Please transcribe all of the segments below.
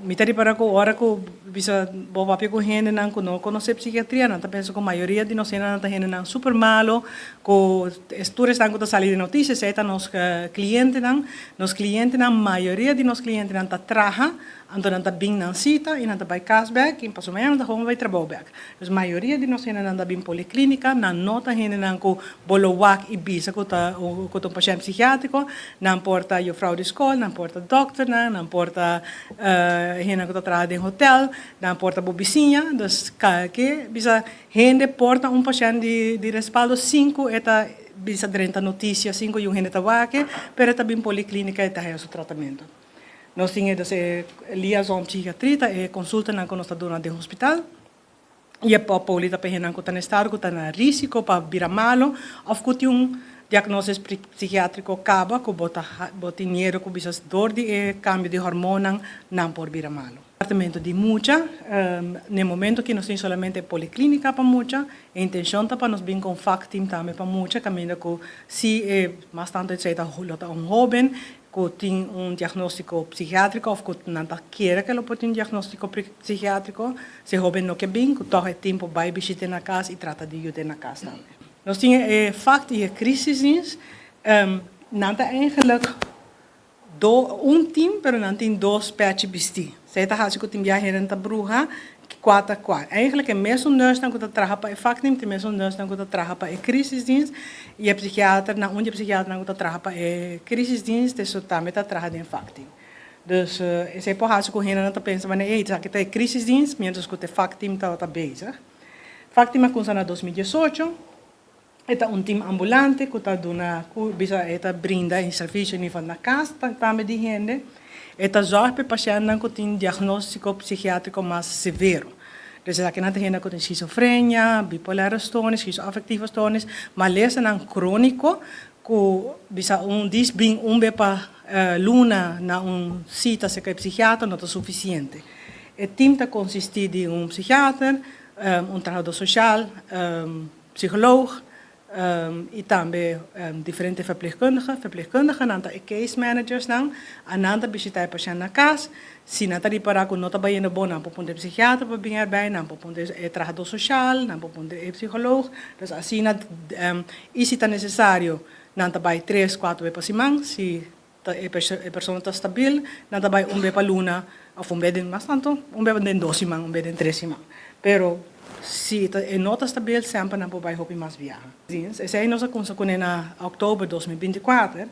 mitari para ko ora ko bisa bobapi ko hene nang kuno kono se psiquiatria nanta penso ko maioria de nós nanta hene nang super malo ko estudos nang ko salir de noticias eta nos cliente nang maioria de nos cliente nanta traha ando nanta bing nang sita e nanta by cashback in paso manhã nanta home by trabalho back dus maioria de nós hene nanta bing policlínica na nota hene nang ko bolowak e bisa ko ta paciente psiquiátrico não porta je vrouw de school não porta dokter não porta hena que trabalha em hotel, não porta bobicinha, dus que bisa gente porta paciente de respaldo 5 eta bisa 30 notícias 5 e gente tawaque, pero também policlínica eta é o tratamento. Nós temos liaison psiquiatria e consulta na que nós está durante o hospital. E a polita para hena que está no estado que está na risco para virar malo, ou que diagnóstico psiquiátrico acaba com botar dinheiro com bisas dor de cambio de hormona não por vir malo. Tratamento de mucha, no momento que nós temos somente policlínica para mucha, a intenção tá para nós vir com factim também para mucha, caminho que se é bastante cedo jovem que tem diagnóstico psiquiátrico ou que não quer que ele tenha diagnóstico psiquiátrico, se jovem não quer bem, que todo o tempo vai visitar na casa e trata de ajudar na casa também. Nós temos fact e crises, não é eigenlijk team, mas não tem dois patches besti. Você está fazendo que tem viagem na bruxa, que 4-4. Eigenlijk é mesmo nós que trabalha para fact team, tem mesmo nós que trabalha para crises e a psiquiatra, na onde a psiquiatra que trabalha para crises, isso também está trabalhando em fact team. Dus esse é por razão que a gente não pensa, mas é isso, que tem crises, menos que o fact team está bezig. Fact team começou em 2018. Eta team ambulante que está bisa eta brinda em serviço nível na casa também de gente. Eta zorg para pacientes que têm diagnóstico psiquiátrico mais severo. Dus aqui na gente que tem esquizofrenia, bipolar stoornis, schizoaffectieve stoornis, mas lezen não crônico que bisa dis bem bepa luna na cita se que psiquiatra não é suficiente. O team está consiste de psiquiatra, trabalhador social, psicoloog e também diferentes verpleegkundigen, nanta case managers ananda visitar paciente na casa, se nata reparar que não está bem bom, não pode ter psiquiatra para vir erbij, não pode ter trabalhador social, não pode ter psicólogo, dus assim e se está necessário, nanta vai 3-4 vezes por semana, se a pessoa está estável, nanta vai vez por luna, ou vez mais tanto, vez em 2 semanas, vez em 3 semanas, pero se a nota estável sempre não pode ir mais viajar. Essa é a nossa consequência na outubro de 2024.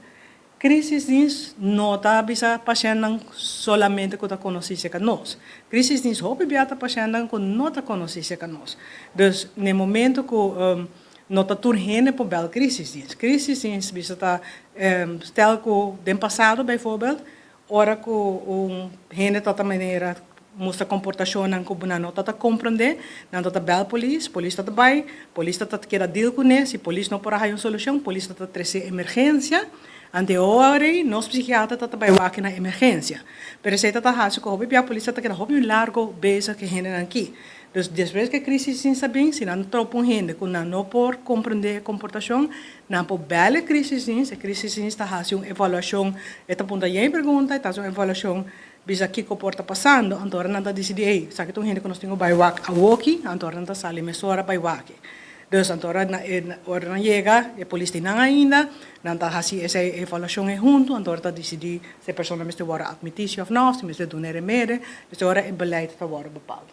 Crises nota bisa paciente solamente que conhece que nós. Crises hope biata paciente que não conhece que nós. Dus no momento que nota turhene por bel crises. Crises bisa tá stel que no passado, bijvoorbeeld, ora que gente tota maneira moesta comportação não como não está compreender, não está bel polícia está bem, polícia está querer deal com isso, se polícia não pode dar uma solução, polícia está trazer emergência, ante hora nós psiquiatra está bem aqui na emergência, pero se está fazendo que a polícia está querer hobby largo beza que gente aqui, dus depois que a crise se sabe, se não tropa gente que não pode compreender a comportação, não pode bela a crise está fazendo uma avaliação, esta ponta aí pergunta, está fazendo uma avaliação bisa que comporta passando, então nada decide, ei, sabe que tu gente que nós temos by walk a walkie, então nada sale mesora by walkie. Dus então hora chega, a polícia não ainda, nada assim essa avaliação é junto, então nada decide se a pessoa mesmo vai admitir ou não, se mesmo doen remédio, dus hora é beleid te worden bepaald.